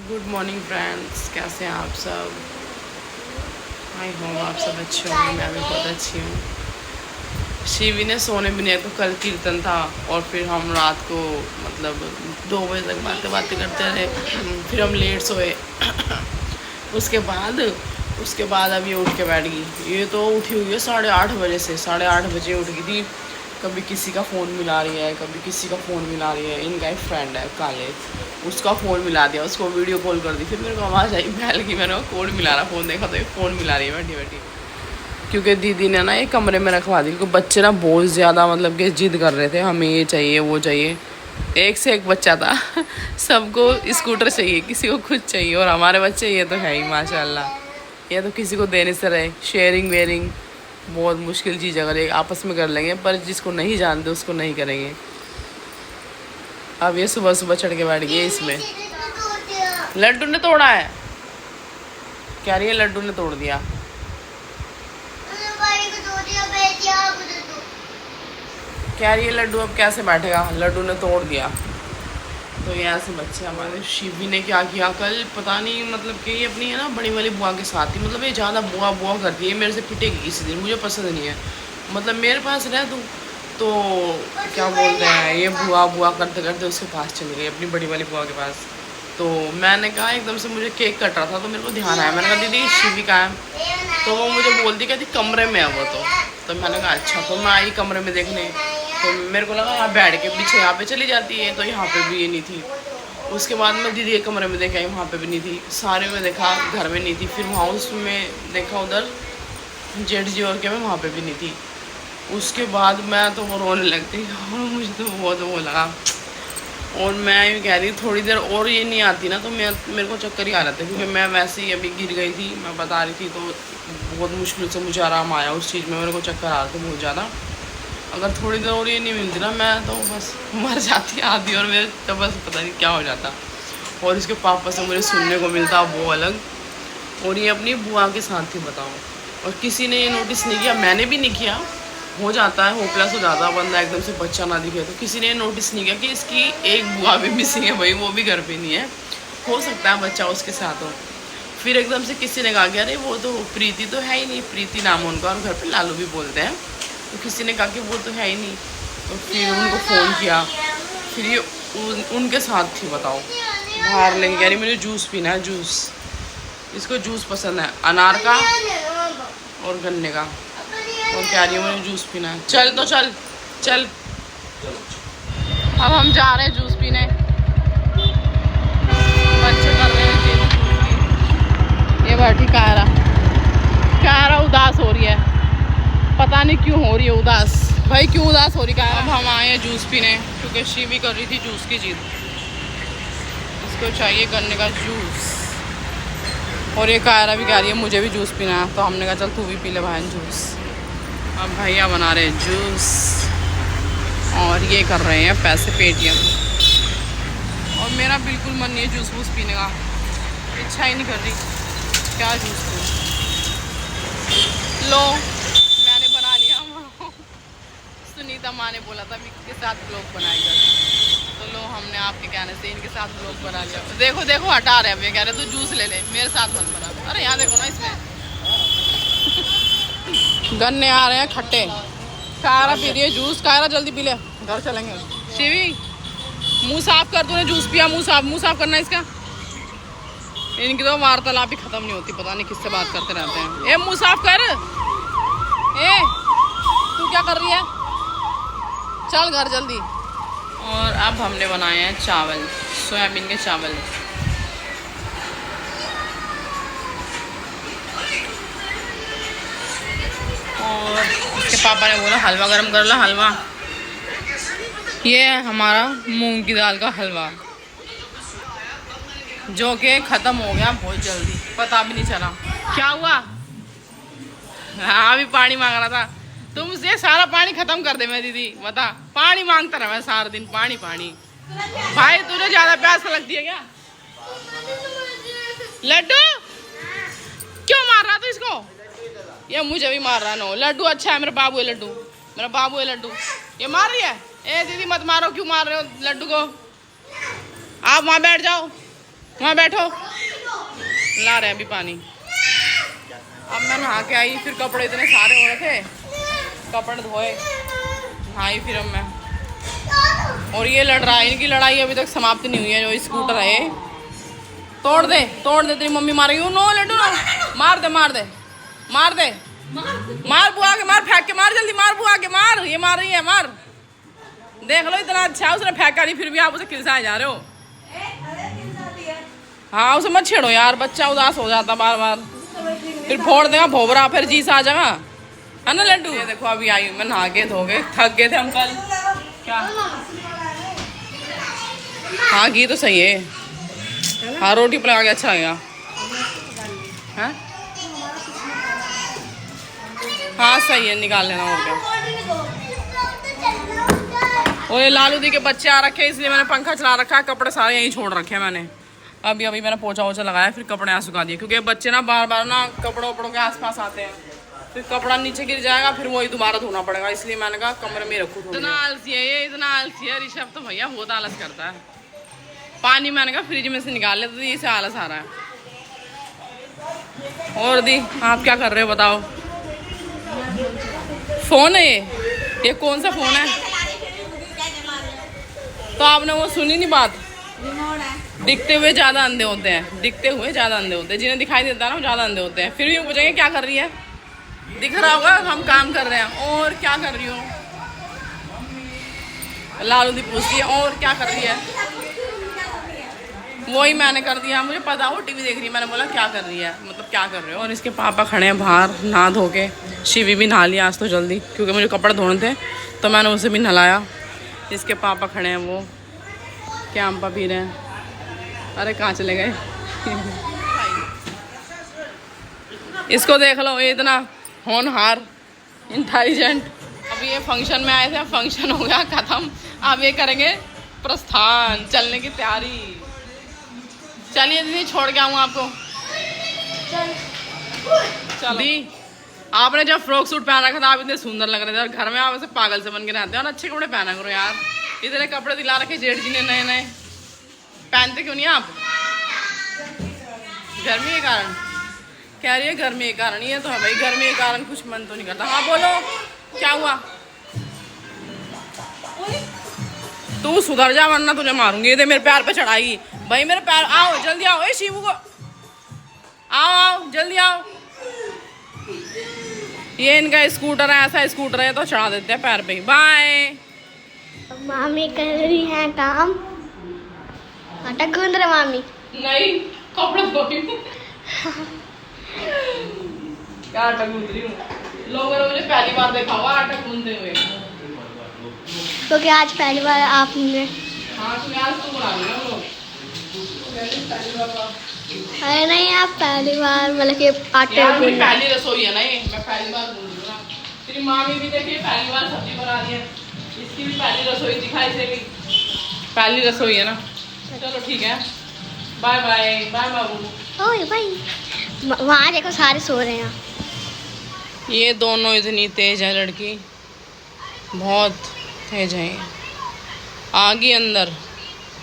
Good morning friends, कैसे हैं आप सब। आई होप आप सब अच्छे होंगे। मैं भी बहुत अच्छी हूँ। शिवी ने सोने भी नहीं, तो कल कीर्तन था और फिर हम रात को मतलब 2 बजे तक बातें करते रहे। फिर हम लेट सोए। उसके बाद अभी उठ के बैठ गई। ये तो उठी हुई है 8:30 बजे से। 8:30 बजे उठ गई थी। कभी किसी का फ़ोन मिला रही है, कभी किसी का फ़ोन मिला रही है। इनका एक फ्रेंड है काले, उसका फ़ोन मिला दिया, उसको वीडियो कॉल कर दी। फिर मेरे को आवाज़ आई, मैं लगी, मैंने कौन मिला रहा। फ़ोन देखा तो ये फ़ोन मिला रही है बैठी बैठी। क्योंकि दीदी ने ना एक कमरे में रखवा दी, क्योंकि बच्चे ना बहुत ज़्यादा मतलब कि जिद कर रहे थे, हमें ये चाहिए वो चाहिए। एक से एक बच्चा था। सबको स्कूटर चाहिए, किसी को कुछ चाहिए। और हमारे बच्चे ये तो है ही माशाल्लाह, ये तो किसी को देने से रहे। शेयरिंग वेयरिंग बहुत मुश्किल चीज़ है, अगर एक आपस में कर लेंगे, पर जिसको नहीं जानते उसको नहीं करेंगे। अब ये सुबह सुबह चढ़ के बैठ गई इसमें। लड्डू ने तोड़ा है, कह रही है लड्डू ने तोड़ दिया। कह रही है लड्डू अब कैसे बैठेगा, लड्डू ने तोड़ दिया। तो ये ऐसे बच्चे हमारे। शिवी ने क्या किया कल पता नहीं, मतलब कि ये अपनी है ना बड़ी वाली बुआ के साथ ही, मतलब ये ज़्यादा बुआ बुआ करती है। मेरे से पिटेगी इसी दिन, मुझे पसंद नहीं है। मतलब मेरे पास रह तो क्या बोलते हैं, ये बुआ बुआ करते करते उसके पास चली गई, अपनी बड़ी वाली बुआ के पास। तो मैंने कहा, एकदम से मुझे केक कट रहा था तो मेरे को ध्यान आया। मैंने कहा दीदी शिवी का है। तो वो मुझे बोलती कहती कमरे में है वो। तो मैंने कहा अच्छा। तो मैं आई कमरे में देखने, तो मेरे को लगा यहाँ बैठ के पीछे यहाँ पे चली जाती है, तो यहाँ पे भी ये नहीं थी। उसके बाद मैं दीदी के कमरे में देखा, वहाँ पे भी नहीं थी। सारे में देखा, घर में नहीं थी। फिर हाउस में देखा, उधर जेठ जी और क्या, मैं वहाँ पे भी नहीं थी। उसके बाद मैं तो वो रोने लगती और मुझे तो बहुत वो लगा। और मैं ये कह रही थोड़ी देर और ये नहीं आती ना, तो मेरे को चक्कर ही आ रहा था, क्योंकि मैं वैसे ही अभी गिर गई थी, मैं बता रही थी। तो बहुत मुश्किल से मुझे आराम आया उस चीज़ में, मेरे को चक्कर आ रहा था बहुत ज़्यादा। अगर थोड़ी देर और ये नहीं मिलती ना, मैं तो बस मर जाती आधी, और मेरे तो बस पता नहीं क्या हो जाता। और इसके पापा से मुझे सुनने को मिलता वो अलग। और ये अपनी बुआ के साथ ही बताओ। और किसी ने ये नोटिस नहीं किया, मैंने भी नहीं किया। हो जाता है, होपलेस हो जाता है बंदा, एकदम से बच्चा ना दिखे। तो किसी ने नोटिस नहीं किया कि इसकी एक बुआ भी मिसिंग है भाई, वो भी घर पे नहीं है। हो सकता है बच्चा उसके साथ हो। फिर एकदम से किसी ने कहा कि अरे वो तो प्रीति तो है ही नहीं, प्रीति नाम है उनका, और घर पे लालू भी बोलते हैं। तो किसी ने कहा कि वो तो है ही नहीं। तो फिर उनको फ़ोन किया, फिर ये उनके साथ थी बताओ। बाहर लेके कह रही मुझे जूस पीना है, जूस। इसको जूस पसंद है, अनार का और गन्ने का। और कह रही है मुझे जूस पीना है। चल तो चल चल। अब हम जा रहे हैं जूस पीने। बच्चे कर रहे हैं जिद। ये बैठी कायरा उदास हो रही है, पता नहीं क्यों हो रही है उदास। भाई क्यों उदास हो रही है? अब हम आए हैं जूस पीने, क्योंकि शिवी कर रही थी जूस की जिद। इसको चाहिए गन्ने का जूस, और ये कायरा भी कह रही है मुझे भी जूस पीना है। तो हमने कहा चल तू भी पी ले भाई जूस। अब भैया बना रहे हैं जूस, और ये कर रहे हैं पैसे पेटीएम। और मेरा बिल्कुल मन नहीं है जूस वूस पीने का, इच्छा ही नहीं कर रही। क्या जूस पीऊँ? लो मैंने बना लिया। सुनीता माँ ने बोला था विक्की के साथ ब्लॉग बनाएगा, तो लो हमने आपके कहने से इनके साथ ब्लॉग बना लिया। देखो देखो हटा रहे हैं, कह रहे तू जूस ले ले, मेरे साथ मत बना। अरे यहाँ देखो ना, इसमें गन्ने आ रहे हैं खट्टे। कायरा पी रही है जूस। कायरा जल्दी पी ले, घर चलेंगे। शिवी मुंह साफ कर, तूने जूस पिया, मुंह साफ करना इसका। इनकी तो वार्तालाप ही खत्म नहीं होती, पता नहीं किससे बात करते रहते हैं। ए मुंह साफ कर। ए तू क्या कर रही है? चल घर जल्दी। और अब हमने बनाए हैं चावल, सोयाबीन के चावल। और उसके पापा ने बोला हलवा गरम कर लो, हलवा। ये है हमारा मूंग की दाल का हलवा, जो कि ख़त्म हो गया बहुत जल्दी, पता भी नहीं चला क्या हुआ। हाँ अभी पानी मांग रहा था, तुमसे सारा पानी ख़त्म कर दे मैं दीदी, बता। पानी मांगता रहा मैं सारा दिन, पानी पानी। भाई तुझे ज़्यादा प्यास लगती है क्या? लड्डू क्यों मार रहा तू इसको? ये मुझे भी मार रहा। नो लड्डू अच्छा है, मेरा बाबू है लड्डू, मेरा बाबू है लड्डू। ये मार रही है। ए दीदी मत मारो, क्यों मार रहे हो लड्डू को? आप वहाँ बैठ जाओ, वहाँ बैठो, ला रहे हैं अभी पानी। अब मैं नहा के आई, फिर कपड़े इतने सारे हो रहे थे, कपड़े धोए, नहाई फिर अब मैं। और ये लड़ रहा है, इनकी लड़ाई अभी तक समाप्त नहीं हुई है। जो स्कूटर है तोड़ दे तेरी मम्मी मारेगी। नो लड्डू नो, मार दे मार दे मार दे, मार बुआ के, मार फेंक के मार, जल्दी मार बुआ के, मार। ये मार रही है, मार। देख लो इतना अच्छा उसने फेंका नहीं, फिर भी आप उसे खिलसाए जा रहे हो। हाँ उसे मत छेड़ो यार, बच्चा उदास हो जाता बार बार, फिर फोड़ देगा भोबरा, फिर जी सा आ जाएगा, है ना लड्डू। ये देखो अभी आई मैं नहा के धो के, थक गए थे हम कल। क्या? हाँ घी तो सही है। हाँ रोटी पर लगा के अच्छा आएगा। हाँ हाँ सही है, निकाल लेना। और क्या, और ये लालू दी के बच्चे आ रखे हैं, इसलिए मैंने पंखा चला रखा है, कपड़े सारे यहीं छोड़ रखे हैं मैंने। अभी मैंने पोछा वोछा लगाया, फिर कपड़े यहाँ सुखा दिए, क्योंकि बच्चे ना बार बार ना कपड़ों वपड़ों के आसपास आते हैं, फिर कपड़ा नीचे गिर जाएगा, फिर वही दोबारा धोना पड़ेगा। इसलिए मैंने कहा कमरे में रखूँ। इतना आलसी है ये, इतना आलसी है ऋषभ तो भैया, बहुत आलस करता है। पानी मैंने कहा फ्रिज में से निकाल ले, तो इसे आलस आ रहा है। और दी आप क्या कर रहे हो बताओ? फोन है ये कौन सा फोन है? तो आपने वो सुनी नहीं बात? दिखते हुए ज्यादा अंधे होते हैं, दिखते हुए ज्यादा अंधे होते हैं। जिन्हें दिखाई देता है ना वो ज्यादा अंधे होते हैं। फिर भी पूछेंगे क्या कर रही है, दिख रहा होगा हम काम कर रहे हैं। और क्या कर रही हो? लालू दी पूछती है और क्या कर रही है, वही मैंने कर दिया। मुझे पता वो टीवी देख रही है, मैंने बोला क्या कर रही है, मतलब क्या कर रहे हो। और इसके पापा खड़े हैं बाहर नहा धो के। शिवी भी नहा लिया आज तो जल्दी, क्योंकि मुझे कपड़े धोने थे, तो मैंने उसे भी नहलाया। इसके पापा खड़े हैं, वो क्या अम्पा पी रहे हैं। अरे कहाँ चले गए? इसको देख लो, ये इतना होनहार, इंटेलिजेंट। अभी ये फंक्शन में आए थे, फंक्शन हो गया खत्म, अब ये करेंगे प्रस्थान, चलने की तैयारी। चलिए दीदी छोड़ के आऊँ आपको। दी आपने जब फ्रॉक सूट पहन रखा था आप इतने सुंदर लग रहे थे, और घर में आप ऐसे पागल से बन के रहते हैं। और अच्छे कपड़े पहना करो यार, इतने कपड़े दिला रखे जेठ जी ने नए नए, पहनते क्यों नहीं आप? गर्मी के कारण कह रही है, गर्मी के कारण। ये तो है भाई, गर्मी के कारण कुछ मन तो नहीं करता। हाँ बोलो क्या हुआ? तू सुधर जा वरना तुझे मारूंगी। ये मेरे पैर पे चढ़ाएगी भाई, मेरे पैर। आओ जल्दी आओ, ए शिवू को आओ आओ जल्दी आओ। ये इनका स्कूटर है, ऐसा स्कूटर है तो चढ़ा देते हैं पैर पे। बाय। मामी कर रही है काम, आटा गूंद रहे मामी। नहीं कपड़े धो रही हूँ। क्या आटा गूंद रही हूँ? लोगों ने मुझे पहली बार देखा हुआ आटा गूंदते हुए, क्योंकि आज पहली बार आपने। हाँ तो आज तो बना रही हो। अरे नहीं, आप पहली बार मतलब कि आटे मेरी पहली रसोई है ना ये, मैं पहली बार गूंद रही हूँ ना। तेरी मामी भी देखिए पहली बार सब्जी बना रही है, इसकी भी पहली रसोई दिखाई से भी पहली रसोई है ना। चलो ठीक है, बाय बाय। बाय बाबू। ओए भाई, वहाँ देखो सारे सो रहे हैं। ये दोनों इतनी तेज है लड़की, बहुत तेज है। आ गई अंदर,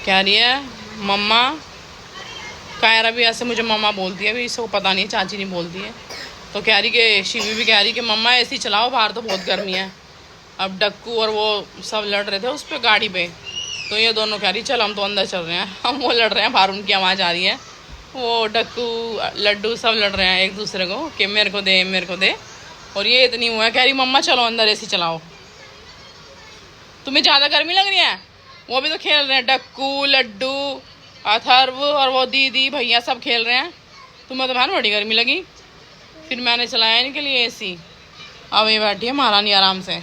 कह रही है मम्मा। कायरा भी ऐसे मुझे मम्मा बोलती है, अभी इसको पता नहीं, चाची नहीं बोलती है। तो कह रही कि शिवी भी कह रही कि मम्मा ऐसी चलाओ, बाहर तो बहुत गर्मी है। अब डक्कू और वो सब लड़ रहे थे उस पर गाड़ी पे, तो ये दोनों कह रही चल हम तो अंदर चल रहे हैं। हम वो लड़ रहे हैं बाहर, उनकी आवाज़ आ रही है। वो डक्कू लड्डू सब लड़ रहे हैं एक दूसरे को कि मेरे को दे मेरे को दे। और ये इतनी हुआ है, कह रही मम्मा चलो अंदर एसी चलाओ। तुम्हें ज़्यादा गर्मी लग रही है? वो भी तो खेल रहे हैं, डक्कू लड्डू अथर्व और वो दीदी भैया सब खेल रहे हैं। तुम्हें तो बहन बड़ी गर्मी लगी। फिर मैंने चलाया इनके लिए एसी। अब ये बैठी है महारानी आराम से।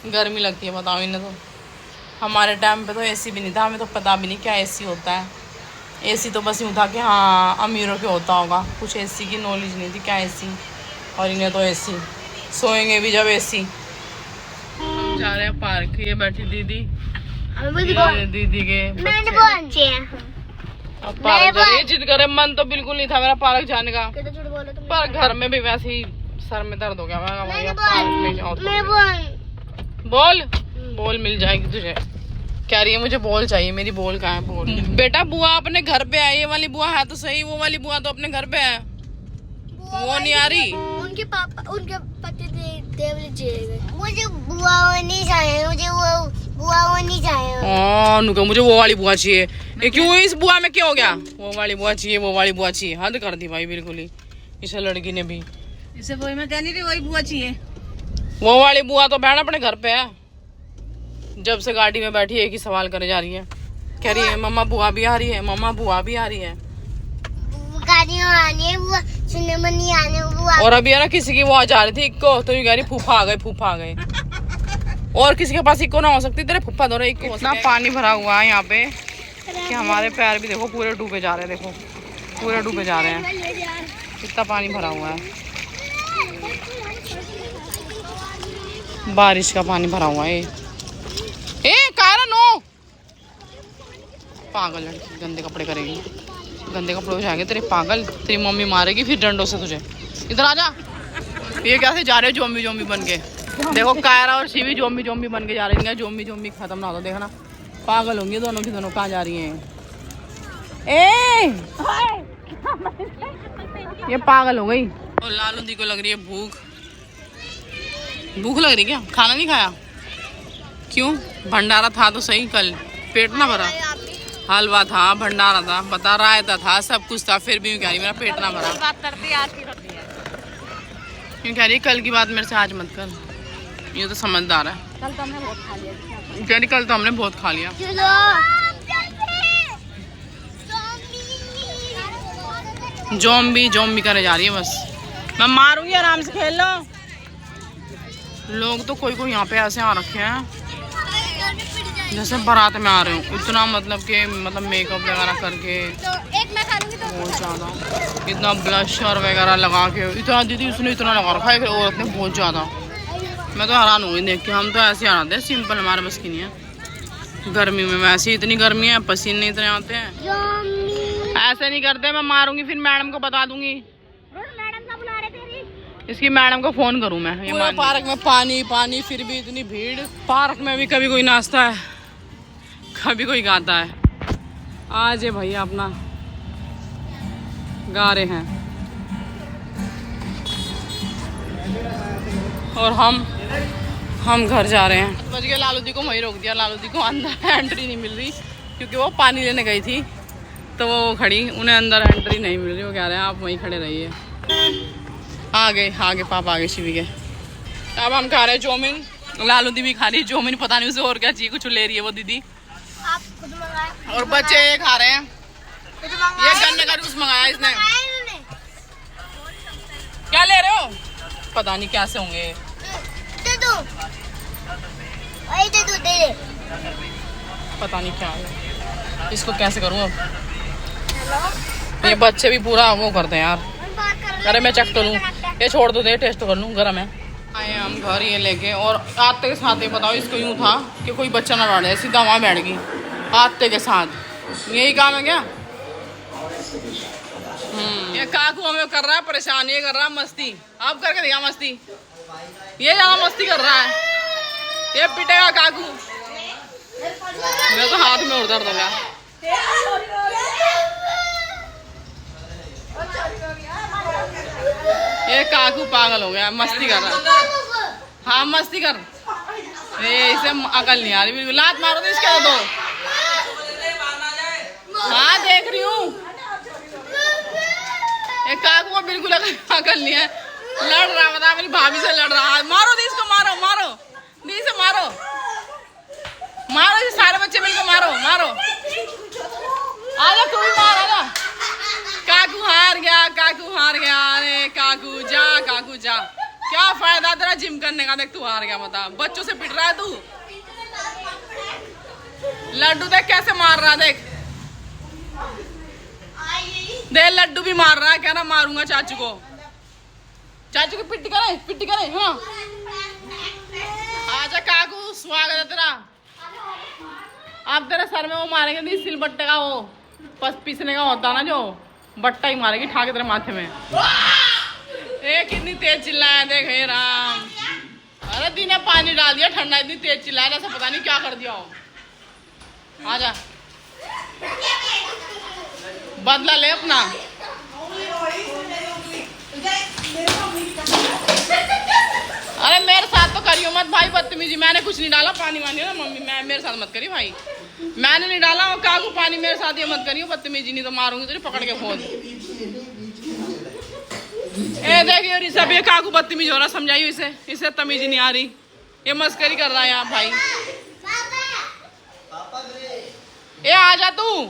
गर्मी लगती है बताओ इन्हें तो। हमारे टाइम पे तो एसी भी नहीं था, हमें तो पता भी नहीं क्या एसी होता है। एसी तो बस यूँ था कि हाँ अमीरों के होता होगा, कुछ एसी की नॉलेज नहीं थी क्या एसी। और इन्हें तो एसी, सोएंगे भी जब एसी। हम जा रहे हैं पार्क। ये बैठी दीदी, दीदी के बच्चे। अब पार्क जा रही है, जिद करे। मन तो बिल्कुल नहीं था मेरा पार्क जाने का, पर घर में भी वैसे ही सर में दर्द हो गया। मैं पार्क में जाओ। बोल बोल मिल जाएगी तुझे। कह रही है मुझे बॉल चाहिए। मेरी बॉल कहाँ है? बॉल बेटा बुआ अपने घर पे है। ये वाली बुआ है तो सही, वो वाली बुआ तो अपने घर पे है, वो नहीं आ रही। उनके पापा, उनके पति देव मुझे बुआ वो नहीं चाहिए, मुझे वो बुआ वो नहीं चाहिए। नुका मुझे वो वाली बुआ चाहिए। ये क्यों? इस बुआ में क्या हो गया? वो वाली बुआ चाहिए, वो वाली बुआ चाहिए। हद कर दी भाई बिल्कुल ही इस लड़की ने भी। इसे वही मैं कह नहीं रही, वही बुआ चाहिए। वो वाली बुआ तो बहन अपने घर पे है। जब से गाड़ी में बैठी एक ही सवाल करे जा रही है, कह रही है मम्मा बुआ भी आ रही है, मम्मा बुआ भी आ रही है। गाड़ी आनी है बुआ, सुनने में नहीं आने बुआ। और अभी है ना किसी की वो आ जा रही थी इक्को, तो ये कह रही फूफा आ गए, फूफा आ गए। और किसी के पास इक्को ना हो सकती, तेरे फूफा दो इक्को। इतना पानी भरा हुआ है यहाँ पे कि हमारे पैर भी देखो पूरे डूबे जा रहे हैं। देखो पूरे डूबे जा रहे हैं, इतना पानी भरा हुआ है। बारिश का पानी भरा हुआ है। ए कारण हो पागल लड़की, गंदे कपड़े करेगी, गंदे कपड़े हो जाएंगे तेरे। पागल, तेरी मम्मी मारेगी फिर डंडों से तुझे। इधर आ जा। ये कैसे जा रहे हो जोम्बी जोम्बी बन के? देखो कायरा और शिवी जोम्बी जोम्बी बन के जा रही है। जोम्बी जोम्बी खत्म ना होता देखना, पागल होंगी दोनों की दोनों। कहाँ जा रही हैं? ए ये पागल हो गई। और लालू दी को लग रही है भूख। भूख लग रही क्या? खाना नहीं खाया? क्यों? भंडारा था तो सही, कल पेट ना भरा। हलवा था, भंडारा था, बता रायता था, सब कुछ था, फिर भी कह रही मेरा पेट ना भरा। बात करती आज की करती है। क्यों कह रही कल की बात मेरे से आज मत कर। ये तो समझदार है। कल तो हमने बहुत खा लिया। कह रही कल तो हमने बहुत खा लिया। जोम्बी जोम्बी करे जा रही है बस। मैं मारूंगी, आराम से खेल लो। लोग तो कोई कोई यहाँ पे ऐसे आ रखे हैं जैसे बारात में आ रहे हो। इतना मतलब कि मेकअप वगैरह करके बहुत ज़्यादा, इतना ब्लशर वगैरह लगा के, इतना दीदी उसने इतना लगा रखा है औरत ने बहुत ज़्यादा। मैं तो हैरान हुई देख के। हम तो ऐसे आ रहे हैं सिंपल, हमारे बस की नहीं है। गर्मी में वैसे इतनी गर्मी है, पसीने इतने आते हैं। ऐसे नहीं करते, मैं मारूंगी फिर मैडम को बता दूंगी। इसकी मैडम को फोन करूं मैं। ये पार्क में पानी पानी, फिर भी इतनी भीड़। पार्क में भी कभी कोई नाचता है, कभी कोई गाता है। आज ये भैया अपना गा रहे हैं और हम घर जा रहे हैं। बच गए। लालू दी को वहीं रोक दिया। लालू दी को अंदर एंट्री नहीं मिल रही क्योंकि वो पानी लेने गई थी, तो वो खड़ी, उन्हें अंदर एंट्री नहीं मिल रही। वो कह रहे हैं आप वहीं खड़े रहिए। आगे पापा आगे शिवी के। अब हम खा रहे हैं चौमिन। लालू दी भी खा रही है चौमिन, पता नहीं उसे और क्या चाहिए, कुछ ले रही है वो दीदी। आप खुद मंगाए और बच्चे ये खा रहे हैं। ये गन्ने का जूस मंगाया इसने। क्या ले रहे हो? पता नहीं कैसे होंगे। दे दो, दे दो, दे दे। पता नहीं क्या है, इसको कैसे करूँ अब। ये बच्चे भी पूरा वो करते हैं यार। अरे मैं चख तो लूँ, ये छोड़ दो, दे टेस्ट तो कर लूँ, गर्म है। आए हम घर ये लेके, और आते के साथ ही बताओ इसको यूँ था कि कोई बच्चा ना डाले, सीधा वहाँ बैठ गई आते के साथ। यही काम है क्या? ये काकू हमें कर रहा है परेशान, ये कर रहा है मस्ती। आप करके दिखा मस्ती। ये ज्यादा मस्ती कर रहा है, ये पिटेगा काकू। मेरे तो हाथ में और दर्द हो गया। ये काकू पागल हो गया, मस्ती कर रहा है। हाँ मस्ती कर। ये इसे अकल नहीं आ रही बिल्कुल। लात मारो तो इसके दो। हाँ देख रही हूँ। ये काकू को बिल्कुल अकल नहीं है, लड़ रहा, बता मेरी भाभी से लड़ रहा है। मारो दी इसको, मारो मारो दी से, मारो मारो, ये सारे बच्चे मिलकर मारो मारो। आजा तू भी मार, आजा। काकू हार गया, काकू हार गया। अरे काकू जा, काकू जा। क्या फायदा तेरा जिम करने का, देख तू हार गया। बता, बच्चों से पिट रहा है तू। लड्डू देख कैसे मार रहा, देख दे, लड्डू भी मार रहा है। कह रहा मारूंगा चाचू को। चाचू की पिट्टी करे। हाँ आजा काकू, स्वागत है तेरा। अब तेरे सर में वो मारेंगे नहीं, सिलबट्टे का वो पीसने का होता ना, जो बट्टा ही मारेगी ठाके तेरे माथे में। ए कितनी तेज चिल्लाया, देख हे राम। अरे दी ने पानी डाल दिया ठंडा, इतनी तेज चिल्लाया जैसे पता नहीं क्या कर दिया हो। आजा, बदला ले अपना। अरे मेरे साथ तो करियो मत भाई बदतमीजी, मैंने कुछ नहीं डाला पानी वानी ना मम्मी, मैं मेरे साथ मत करियो भाई, मैंने नहीं डाला। और काकू पानी मेरे साथ ये मत करियो बदतमीजी, नहीं तो मारूंगी तुझे पकड़ के खोद। ए देखियो ऋषभ, ये काकू बदतमीज हो रहा, समझाइयो इसे, इसे तमीज नहीं आ रही, ये मस्करी कर रहा है यहाँ भाई। ए आजा तू,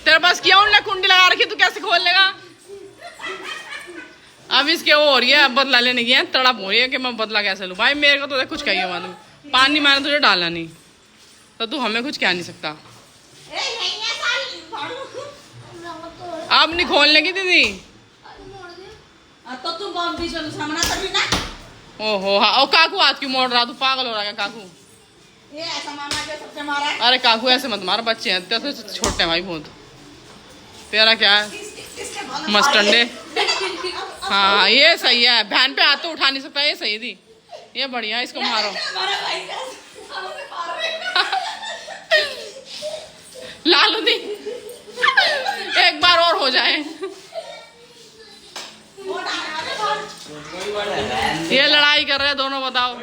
तेरे पास क्या उन्होंने कुंडी लगा रखी, तू कैसे खोल लेगा? अब इसके वो हो रही है, बदला लेने की है, तड़प हो रही है कि मैं बदला कैसे लूँ। भाई मेरे को तो कुछ कहिए मालूम, पानी मैंने तुझे डाला नहीं तो तू हमें कुछ कह नहीं सकता। अब नहीं खोलने की दीदी। तो तू बम बीच में सामना कर ना। ओहो हाँ, ओ काकू हाथ क्यों मोड़ रहा, तू पागल हो रहा है काकू? ये ऐसा मामा के सबसे मारा है। अरे काकू ऐसे मत मार, बच्चे हैं तेरे से छोटे हैं भाई बहुत। तेरा क्या है मस्टंडे? हाँ ये सही है, बहन पे हाथ तो उठा नहीं सकता, ये सही थी, ये बढ़िया, इसको मारो। लालू दी एक बार और हो जाए। ये लड़ाई कर रहे हैं दोनों, बताओ।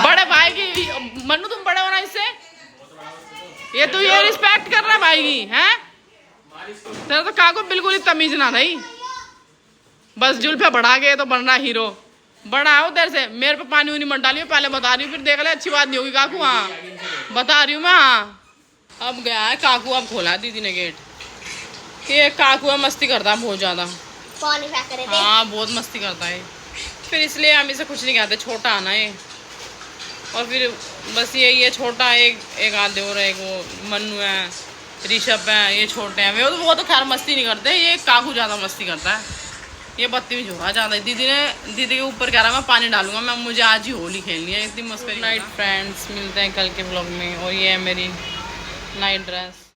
बड़े भाई की, मन्नू तुम बड़े हो ना इससे, ये तू ये रिस्पेक्ट कर रहा है भाई की, हैं? तेरा तो काको बिल्कुल ही तमीज ना था, बस जुल्फे बढ़ा के तो बन रहा हीरो। बड़ा है उधर से, मेरे पे पानी उनी मत डालियो, पहले बता रही हूँ, फिर देख ले अच्छी बात नहीं होगी काकू। हाँ बता रही हूँ मैं। हाँ अब गया है काकू, अब खोला दीदी ने गेट। ये काकू है, मस्ती करता है बहुत ज्यादा, पानी फेंक रहे थे। हाँ बहुत मस्ती करता है, फिर इसलिए हम इसे कुछ नहीं कहते, छोटा आना है। और फिर बस ये छोटा, एक आधे और एक वो मन्नू है, ऋषभ है, ये छोटे हैं। वो तो खैर मस्ती नहीं करते, ये काकू ज़्यादा मस्ती करता है, ये बदतमीज हो रहा है ज़्यादा। दीदी के ऊपर कह रहा मैं पानी डालूंगा, मैं मुझे आज ही होली खेलनी है, इतनी मस्करी। नाइट फ्रेंड्स, मिलते हैं कल के व्लॉग में। और ये है मेरी नाइट ड्रेस।